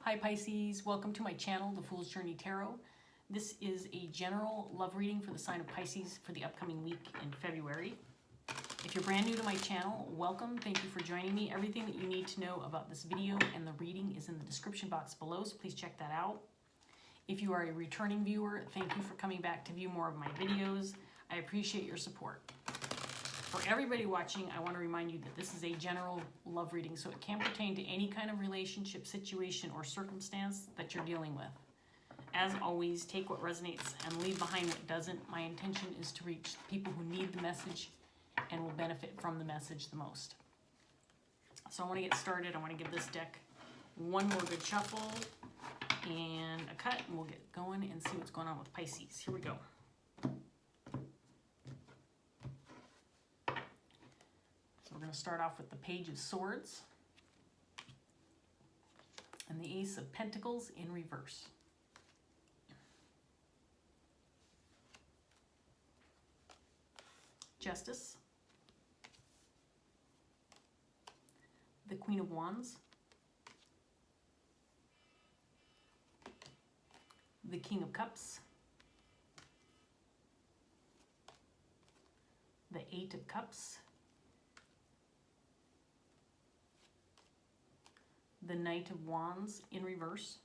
Hi Pisces, welcome to my channel, The Fool's Journey Tarot. This is a general love reading for the sign of Pisces for the upcoming week in February. If you're brand new to my channel, welcome. Thank you for joining me. Everything that you need to know about this video and the reading is in the description box below, so please check that out. If you are a returning viewer, thank you for coming back to view more of my videos. I appreciate your support. For everybody watching, I want to remind you that this is a general love reading, so it can pertain to any kind of relationship, situation, or circumstance that you're dealing with. As always, take what resonates and leave behind what doesn't. My intention is to reach people who need the message and will benefit from the message the most. So I want to get started. I want to give this deck one more good shuffle and a cut, and we'll get going and see what's going on with Pisces. Here we go. We're going to start off with the Page of Swords and the Ace of Pentacles in reverse. Justice, the Queen of Wands, the King of Cups, the Eight of Cups, the Knight of Wands in reverse,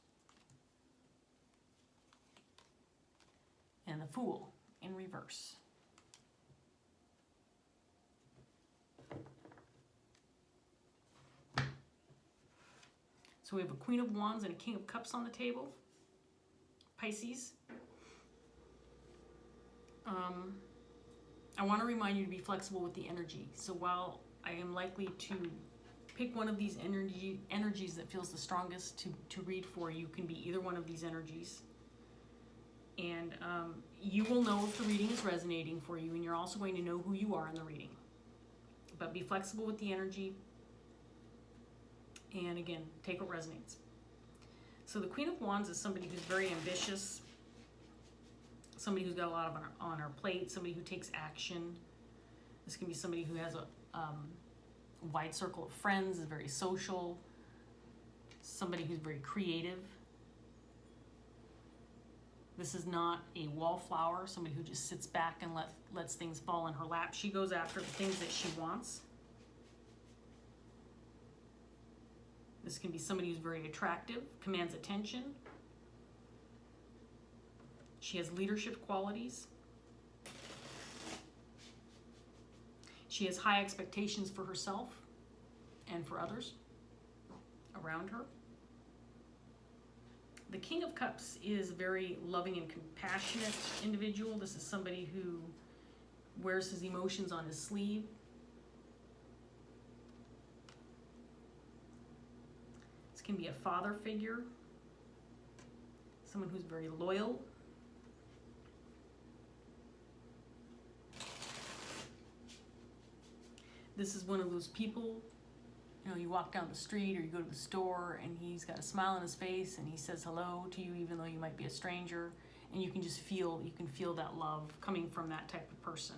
and the Fool in reverse. So we have a Queen of Wands and a King of Cups on the table. Pisces. I want to remind you to be flexible with the energy. So while I am likely to pick one of these energies that feels the strongest to read for, you can be either one of these energies. And you will know if the reading is resonating for you, and you're also going to know who you are in the reading. But be flexible with the energy. And again, take what resonates. So the Queen of Wands is somebody who's very ambitious, somebody who's got a lot on her plate, somebody who takes action. This can be somebody who has a wide circle of friends, is very social, somebody who's very creative. This is not a wallflower, somebody who just sits back and lets things fall in her lap. She goes after the things that she wants. This can be somebody who's very attractive, commands attention. She has leadership qualities. She has high expectations for herself and for others around her. The King of Cups is a very loving and compassionate individual. This is somebody who wears his emotions on his sleeve. This can be a father figure, someone who's very loyal. This is one of those people, you know, you walk down the street or you go to the store and he's got a smile on his face and he says hello to you even though you might be a stranger, and you can just feel, that love coming from that type of person.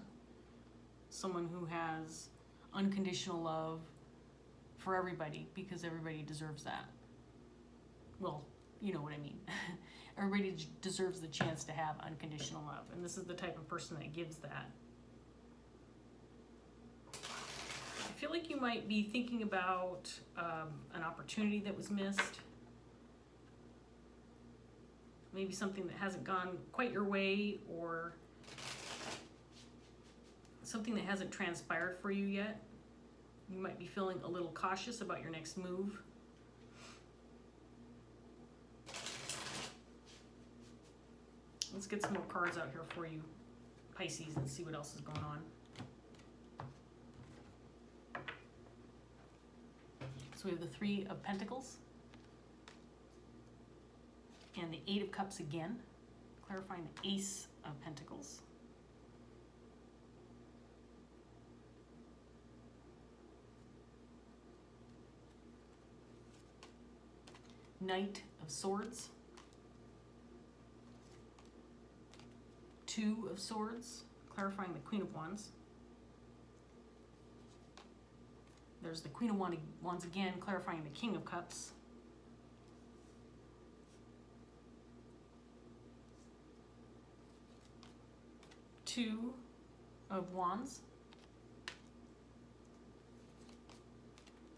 Someone who has unconditional love for everybody because everybody deserves that. Well, you know what I mean. Everybody deserves the chance to have unconditional love, and this is the type of person that gives that. I feel like you might be thinking about an opportunity that was missed. Maybe something that hasn't gone quite your way, or something that hasn't transpired for you yet. You might be feeling a little cautious about your next move. Let's get some more cards out here for you, Pisces, and see what else is going on. So we have the Three of Pentacles and the Eight of Cups again, clarifying the Ace of Pentacles. Knight of Swords, Two of Swords, clarifying the Queen of Wands. There's the Queen of Wands again, clarifying the King of Cups. Two of Wands,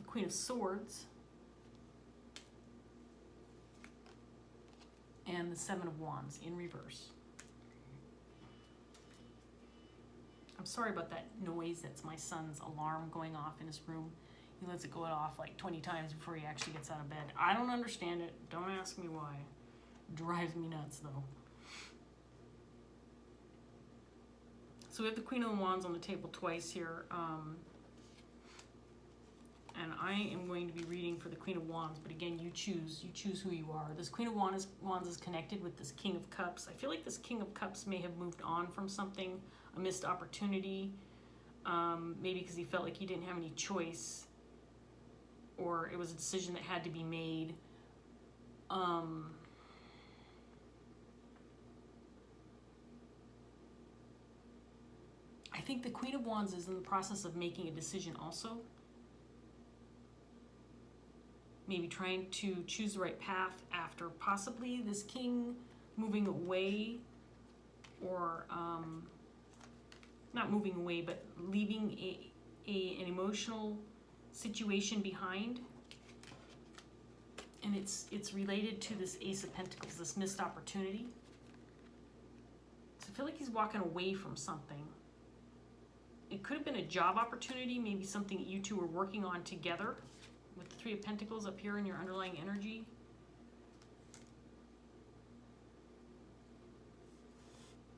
the Queen of Swords, and the Seven of Wands in reverse. I'm sorry about that noise. That's my son's alarm going off in his room. He lets it go off like 20 times before he actually gets out of bed. I don't understand it. Don't ask me why. It drives me nuts though. So we have the Queen of Wands on the table twice here. And I am going to be reading for the Queen of Wands, but again, you choose who you are. This Queen of Wands is connected with this King of Cups. I feel like this King of Cups may have moved on from something, a missed opportunity, maybe because he felt like he didn't have any choice, or it was a decision that had to be made. I think the Queen of Wands is in the process of making a decision also. Maybe trying to choose the right path after possibly this king moving away, or not moving away, but leaving an emotional situation behind. And it's related to this Ace of Pentacles, this missed opportunity. So I feel like he's walking away from something. It could have been a job opportunity, maybe something that you two are working on together, with the Three of Pentacles up here in your underlying energy.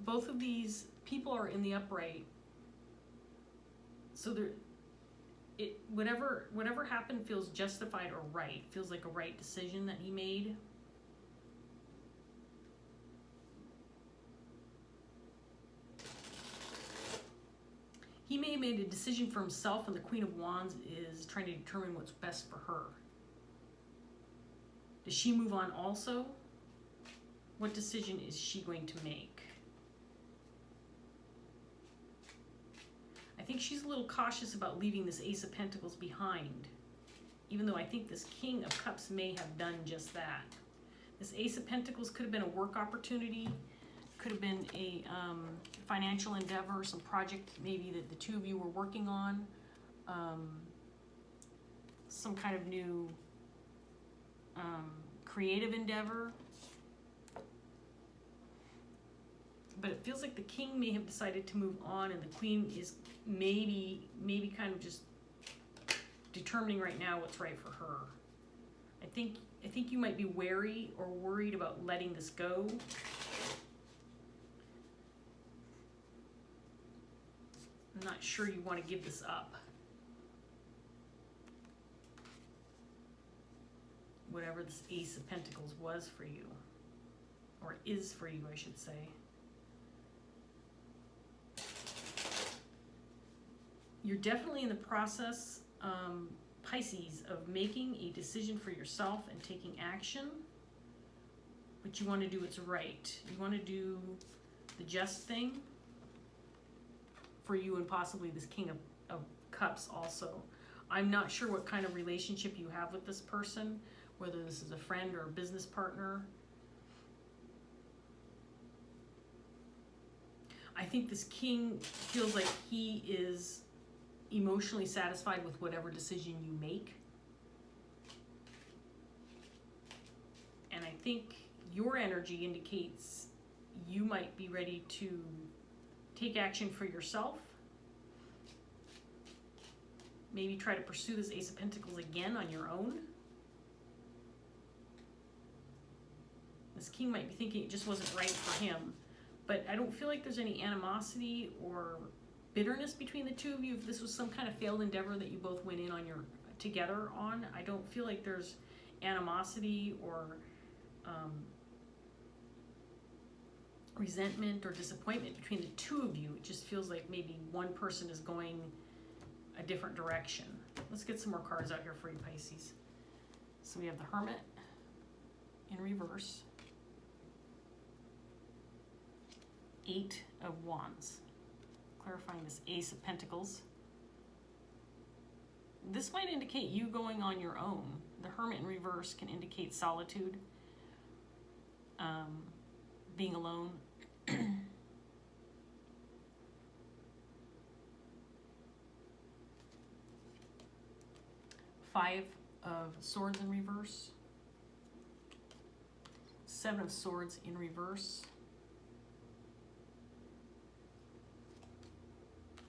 Both of these people are in the upright. So whatever happened feels justified or right. Feels like a right decision that he made. He may have made a decision for himself, and the Queen of Wands is trying to determine what's best for her. Does she move on also? What decision is she going to make? I think she's a little cautious about leaving this Ace of Pentacles behind, even though I think this King of Cups may have done just that. This Ace of Pentacles could have been a work opportunity, could have been a financial endeavor, some project maybe that the two of you were working on, some kind of new creative endeavor. But it feels like the king may have decided to move on, and the queen is maybe kind of just determining right now what's right for her. I think you might be wary or worried about letting this go. I'm not sure you want to give this up. Whatever this Ace of Pentacles was for you, or is for you, I should say. You're definitely in the process, Pisces, of making a decision for yourself and taking action, but you want to do what's right. You want to do the just thing for you, and possibly this King of Cups also. I'm not sure what kind of relationship you have with this person, whether this is a friend or a business partner. I think this king feels like he is emotionally satisfied with whatever decision you make. And I think your energy indicates you might be ready to take action for yourself. Maybe try to pursue this Ace of Pentacles again on your own. This king might be thinking it just wasn't right for him. But I don't feel like there's any animosity or bitterness between the two of you. If this was some kind of failed endeavor that you both went in on together on, I don't feel like there's animosity or resentment or disappointment between the two of you. It just feels like maybe one person is going a different direction. Let's get some more cards out here for you, Pisces. So we have the Hermit in reverse. 8 of Wands. Clarifying this Ace of Pentacles. This might indicate you going on your own. The Hermit in reverse can indicate solitude, being alone. Five of Swords in reverse. Seven of Swords in reverse.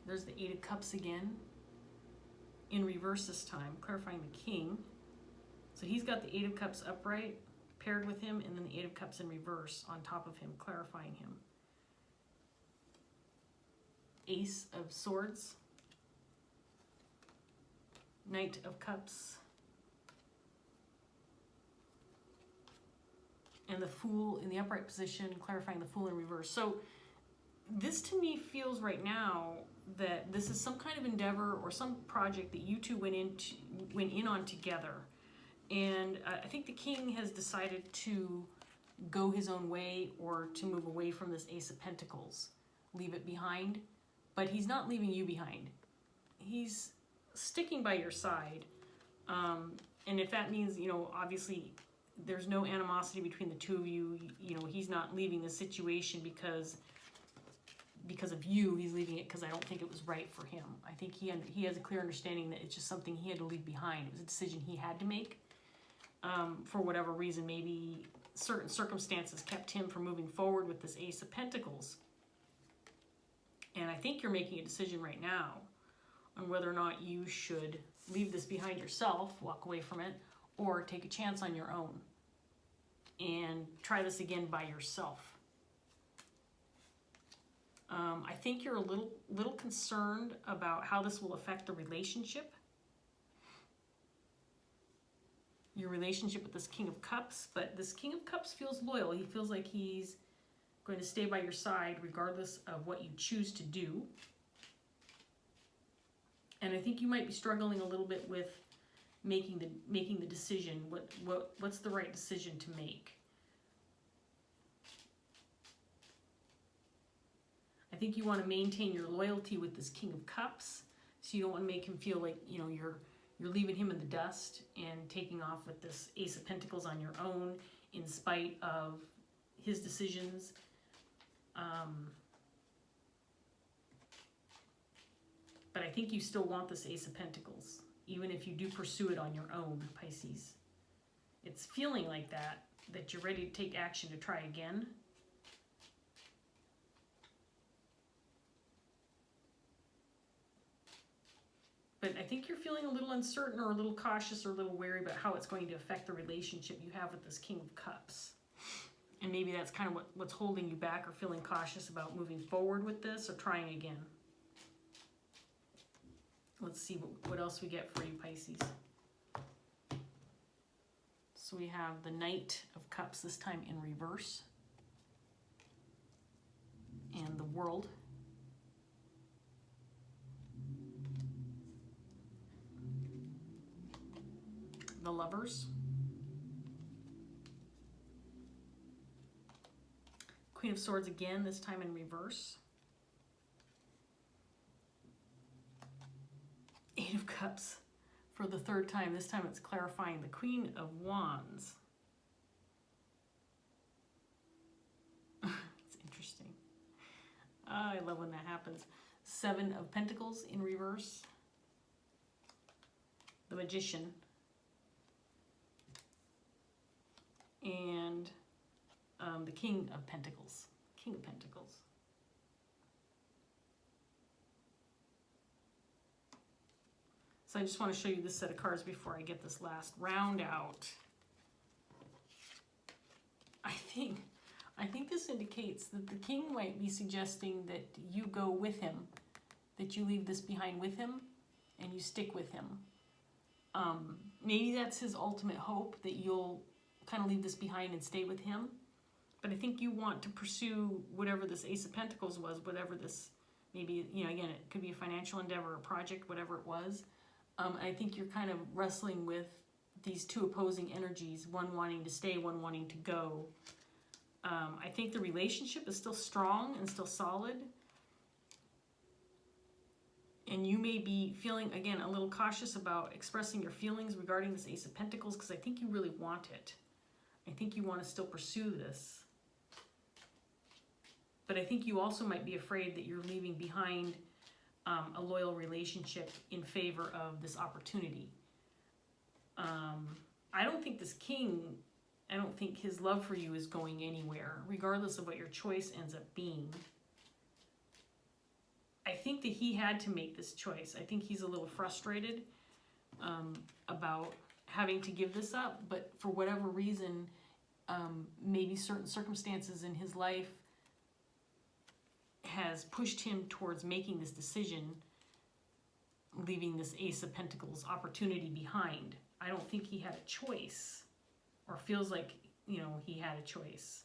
There's the Eight of Cups again. In reverse this time, clarifying the King. So he's got the Eight of Cups upright, paired with him, and then the Eight of Cups in reverse on top of him, clarifying him. Ace of Swords. Knight of Cups. And the Fool in the upright position, clarifying the Fool in reverse. So this to me feels right now that this is some kind of endeavor or some project that you two went in on together. And I think the King has decided to go his own way or to move away from this Ace of Pentacles, leave it behind. But he's not leaving you behind. He's sticking by your side. And if that means, you know, obviously there's no animosity between the two of you. You know, he's not leaving the situation because of you. He's leaving it because I don't think it was right for him. I think he has a clear understanding that it's just something he had to leave behind. It was a decision he had to make. For whatever reason, maybe certain circumstances kept him from moving forward with this Ace of Pentacles. And I think you're making a decision right now on whether or not you should leave this behind yourself, walk away from it, or take a chance on your own and try this again by yourself. I think you're a little concerned about how this will affect the relationship. Your relationship with this King of Cups, but this King of Cups feels loyal. He feels like he's going to stay by your side regardless of what you choose to do. And I think you might be struggling a little bit with making the decision. What's the right decision to make? I think you want to maintain your loyalty with this King of Cups, so you don't want to make him feel like, you know, you're leaving him in the dust and taking off with this Ace of Pentacles on your own in spite of his decisions. But I think you still want this Ace of Pentacles, even if you do pursue it on your own, Pisces. It's feeling like that you're ready to take action to try again. But I think you're feeling a little uncertain or a little cautious or a little wary about how it's going to affect the relationship you have with this King of Cups. And maybe that's kind of what's holding you back or feeling cautious about moving forward with this or trying again. Let's see what else we get for you, Pisces. So we have the Knight of Cups, this time in reverse. And the World. The Lovers. Queen of Swords again, this time in reverse. Eight of Cups for the third time. This time it's clarifying the Queen of Wands. It's interesting. I love when that happens. Seven of Pentacles in reverse. The Magician. And the King of Pentacles. King of Pentacles. So I just want to show you this set of cards before I get this last round out. I think this indicates that the King might be suggesting that you go with him, that you leave this behind with him, and you stick with him. Maybe that's his ultimate hope, that you'll kind of leave this behind and stay with him. But I think you want to pursue whatever this Ace of Pentacles was, whatever this, maybe, you know, again, it could be a financial endeavor, a project, whatever it was. I think you're kind of wrestling with these two opposing energies, one wanting to stay, one wanting to go. I think the relationship is still strong and still solid. And you may be feeling, again, a little cautious about expressing your feelings regarding this Ace of Pentacles because I think you really want it. I think you want to still pursue this. But I think you also might be afraid that you're leaving behind a loyal relationship in favor of this opportunity. I don't think this king, I don't think his love for you is going anywhere, regardless of what your choice ends up being. I think that he had to make this choice. I think he's a little frustrated about having to give this up, but for whatever reason, maybe certain circumstances in his life has pushed him towards making this decision, leaving this Ace of Pentacles opportunity behind. I don't think he had a choice, or feels like, you know, he had a choice.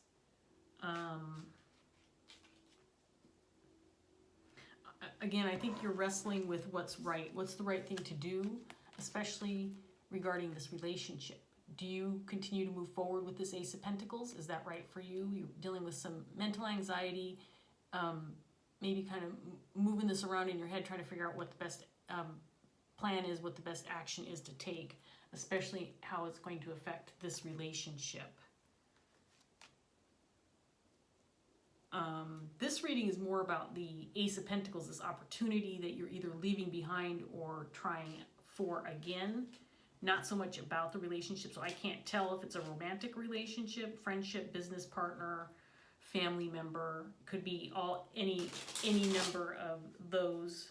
Again, I think you're wrestling with what's right. What's the right thing to do, especially regarding this relationship? Do you continue to move forward with this Ace of Pentacles? Is that right for you? You're dealing with some mental anxiety, maybe kind of moving this around in your head, trying to figure out what the best plan is, what the best action is to take, especially how it's going to affect this relationship. This reading is more about the Ace of Pentacles, this opportunity that you're either leaving behind or trying for again. Not so much about the relationship, so I can't tell if it's a romantic relationship, friendship, business partner, family member. Could be any number of those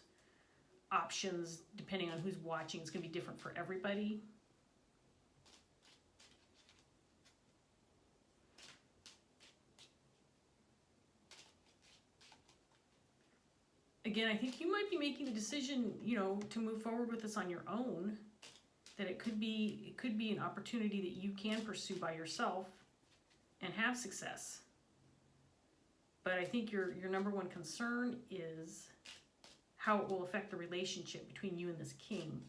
options depending on who's watching. It's going to be different for everybody. Again, I think you might be making the decision, you know, to move forward with this on your own. That it could be an opportunity that you can pursue by yourself and have success. But I think your number one concern is how it will affect the relationship between you and this king.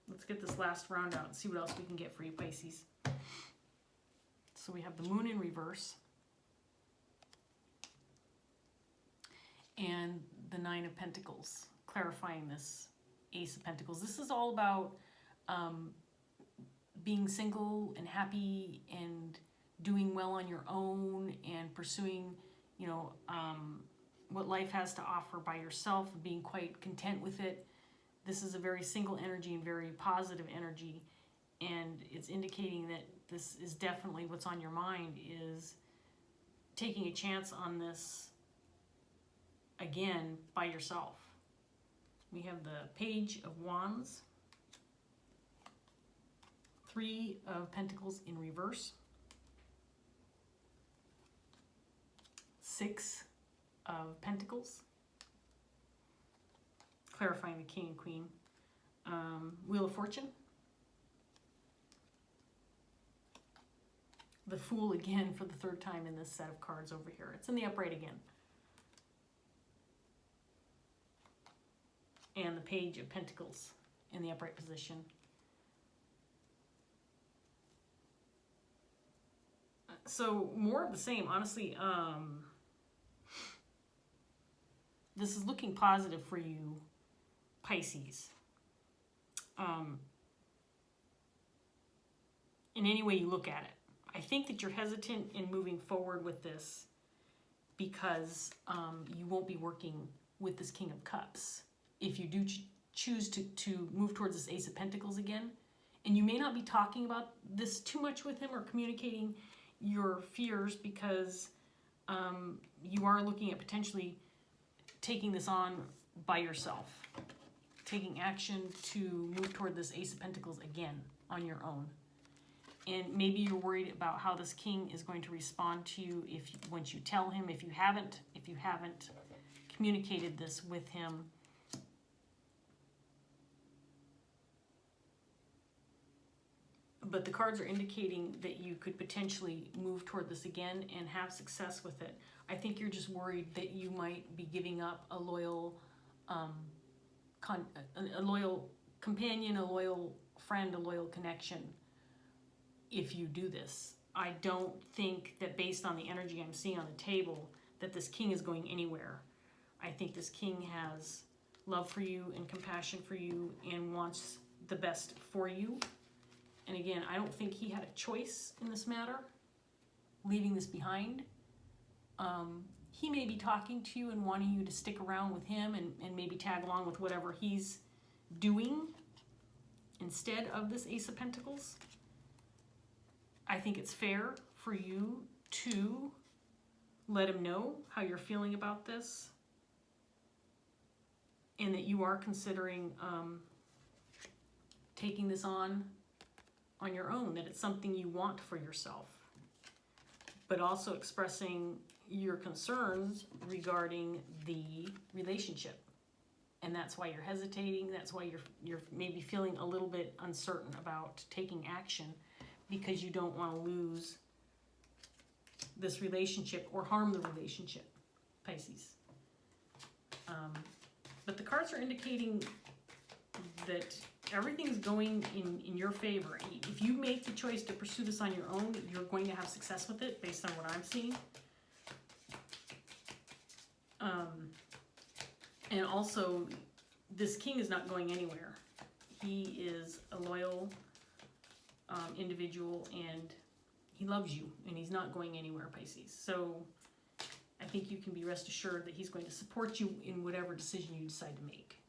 Let's get this last round out and see what else we can get for you, Pisces. So we have the moon in reverse and the Nine of Pentacles, clarifying this Ace of Pentacles. This is all about being single and happy and doing well on your own and pursuing, you know, what life has to offer by yourself, being quite content with it. This is a very single energy and very positive energy, and it's indicating that this is definitely what's on your mind, is taking a chance on this again by yourself. We have the Page of Wands, Three of Pentacles in reverse, Six of Pentacles, clarifying the King and Queen, Wheel of Fortune, the Fool again for the third time in this set of cards over here. It's in the upright again. And the Page of Pentacles in the upright position. So more of the same, honestly. This is looking positive for you, Pisces. In any way you look at it. I think that you're hesitant in moving forward with this because you won't be working with this King of Cups. If you do choose to move towards this Ace of Pentacles again, and you may not be talking about this too much with him or communicating your fears, because you are looking at potentially taking this on by yourself, taking action to move toward this Ace of Pentacles again on your own. And maybe you're worried about how this king is going to respond to you once you tell him, if you haven't communicated this with him. But the cards are indicating that you could potentially move toward this again and have success with it. I think you're just worried that you might be giving up a loyal, a loyal companion, a loyal friend, a loyal connection if you do this. I don't think that, based on the energy I'm seeing on the table, that this king is going anywhere. I think this king has love for you and compassion for you and wants the best for you. And again, I don't think he had a choice in this matter, leaving this behind. he may be talking to you and wanting you to stick around with him and maybe tag along with whatever he's doing instead of this Ace of Pentacles. I think it's fair for you to let him know how you're feeling about this and that you are considering taking this on your own, that it's something you want for yourself, but also expressing your concerns regarding the relationship. And that's why you're hesitating. That's why you're maybe feeling a little bit uncertain about taking action, because you don't want to lose this relationship or harm the relationship, Pisces. But the cards are indicating that everything's going in your favor. If you make the choice to pursue this on your own, you're going to have success with it based on what I'm seeing. And also, this king is not going anywhere. He is a loyal individual, and he loves you, and he's not going anywhere, Pisces. So I think you can be rest assured that he's going to support you in whatever decision you decide to make.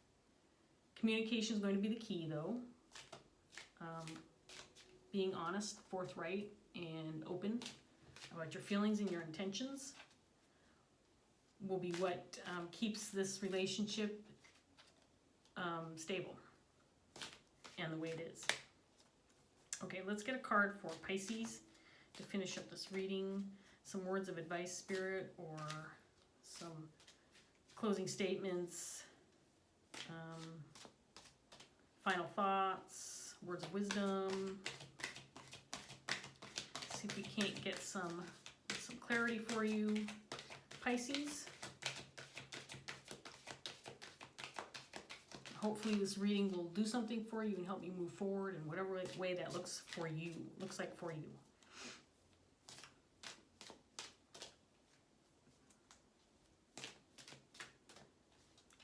Communication is going to be the key, though. Being honest, forthright, and open about your feelings and your intentions will be what keeps this relationship stable and the way it is. Okay, let's get a card for Pisces to finish up this reading. Some words of advice, Spirit, or some closing statements, final thoughts, words of wisdom. See if we can't get some clarity for you, Pisces. Hopefully this reading will do something for you and help you move forward in whatever way that looks like for you.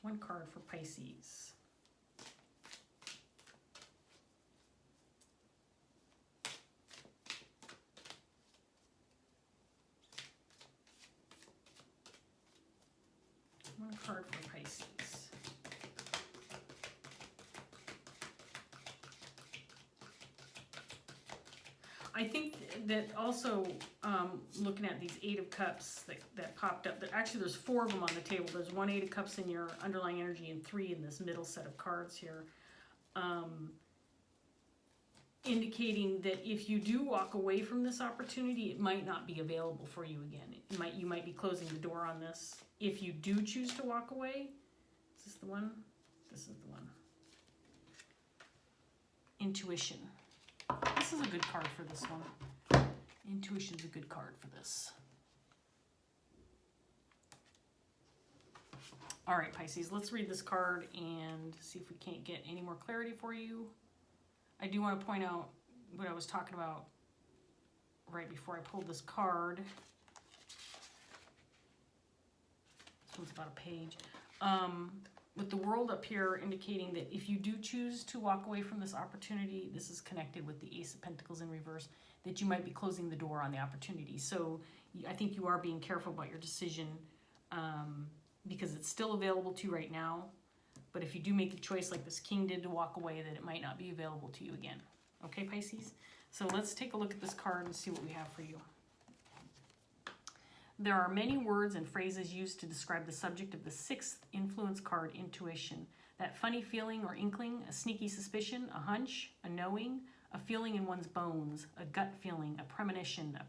One card for Pisces. One card for Pisces. I think that also, looking at these Eight of Cups that popped up, actually there's 4 of them on the table. There's 1 Eight of Cups in your underlying energy and 3 in this middle set of cards here. Indicating that if you do walk away from this opportunity, it might not be available for you again. You might be closing the door on this. If you do choose to walk away, is this the one? This is the one. Intuition. This is a good card for this one. Intuition's a good card for this. All right, Pisces, let's read this card and see if we can't get any more clarity for you. I do want to point out what I was talking about right before I pulled this card. This one's about a page. With the world up here indicating that if you do choose to walk away from this opportunity, this is connected with the Ace of Pentacles in reverse, that you might be closing the door on the opportunity. So I think you are being careful about your decision because it's still available to you right now. But if you do make the choice like this king did to walk away, that it might not be available to you again. Okay, Pisces? So let's take a look at this card and see what we have for you. There are many words and phrases used to describe the subject of the 6th influence card, intuition. That funny feeling or inkling, a sneaky suspicion, a hunch, a knowing, a feeling in one's bones, a gut feeling, a premonition, a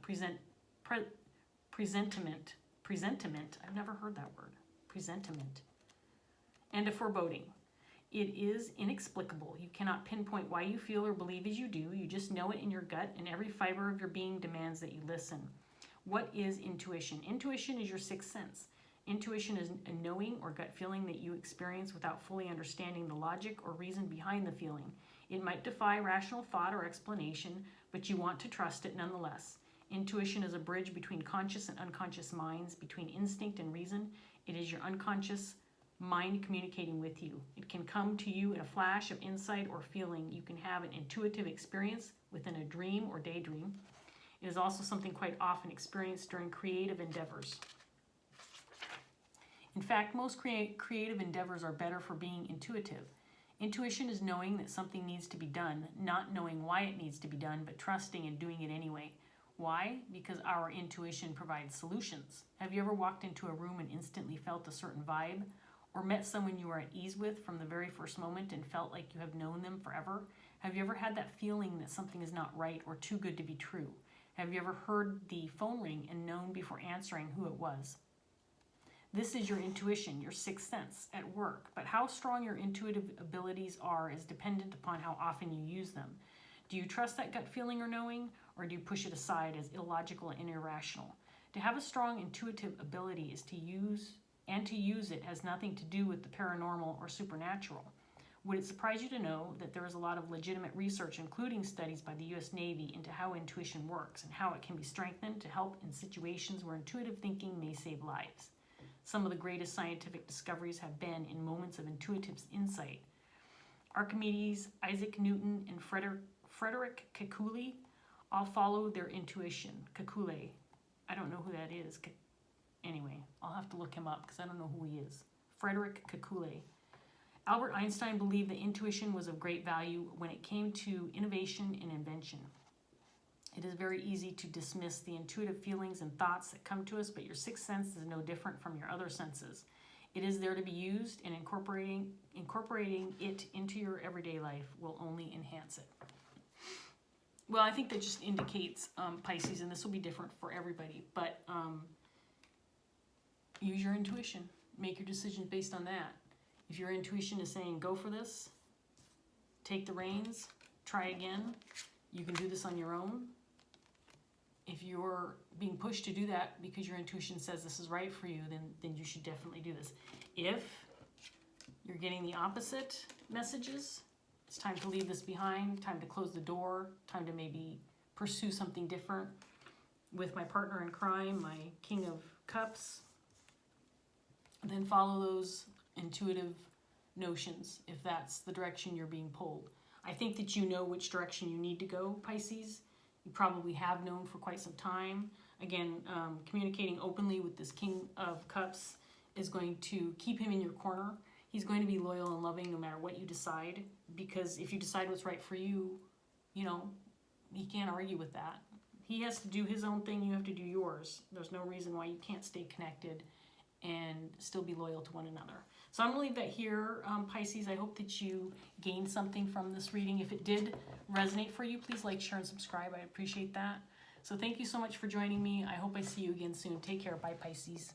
presentiment. Presentiment, I've never heard that word. Presentiment. And a foreboding. It is inexplicable. You cannot pinpoint why you feel or believe as you do. You just know it in your gut, and every fiber of your being demands that you listen. What is intuition? Intuition is your 6th sense. Intuition is a knowing or gut feeling that you experience without fully understanding the logic or reason behind the feeling. It might defy rational thought or explanation, but you want to trust it nonetheless. Intuition is a bridge between conscious and unconscious minds, between instinct and reason. It is your unconscious mind communicating with you. It can come to you in a flash of insight or feeling. You can have an intuitive experience within a dream or daydream. It is also something quite often experienced during creative endeavors. In fact, most creative endeavors are better for being intuitive. Intuition is knowing that something needs to be done, not knowing why it needs to be done, but trusting and doing it anyway. Why? Because our intuition provides solutions. Have you ever walked into a room and instantly felt a certain vibe? Or met someone you were at ease with from the very first moment and felt like you have known them forever? Have you ever had that feeling that something is not right or too good to be true? Have you ever heard the phone ring and known before answering who it was? This is your intuition, your sixth sense at work. But how strong your intuitive abilities are is dependent upon how often you use them. Do you trust that gut feeling or knowing, or do you push it aside as illogical and irrational? To have a strong intuitive ability is to use it has nothing to do with the paranormal or supernatural. Would it surprise you to know that there is a lot of legitimate research, including studies by the U.S. Navy, into how intuition works and how it can be strengthened to help in situations where intuitive thinking may save lives? Some of the greatest scientific discoveries have been in moments of intuitive insight. Archimedes, Isaac Newton, and Frederick Kekule all followed their intuition. Kekule, I don't know who that is. Anyway, I'll have to look him up because I don't know who he is. Frederick Kekule. Albert Einstein believed that intuition was of great value when it came to innovation and invention. It is very easy to dismiss the intuitive feelings and thoughts that come to us, but your sixth sense is no different from your other senses. It is there to be used, and incorporating it into your everyday life will only enhance it. Well, I think that just indicates, Pisces, and this will be different for everybody, but use your intuition. Make your decisions based on that. If your intuition is saying, go for this, take the reins, try again, you can do this on your own. If you're being pushed to do that because your intuition says this is right for you, then you should definitely do this. If you're getting the opposite messages, it's time to leave this behind, time to close the door, time to maybe pursue something different. With my partner in crime, my King of Cups, then follow those intuitive notions if that's the direction you're being pulled. I think that you know which direction you need to go, Pisces. You probably have known for quite some time. Again, communicating openly with this King of Cups is going to keep him in your corner. He's going to be loyal and loving no matter what you decide, because if you decide what's right for you, you know, he can't argue with that. He has to do his own thing, you have to do yours. There's no reason why you can't stay connected and still be loyal to one another. So I'm going to leave that here, Pisces. I hope that you gained something from this reading. If it did resonate for you, please like, share, and subscribe. I appreciate that. So thank you so much for joining me. I hope I see you again soon. Take care. Bye, Pisces.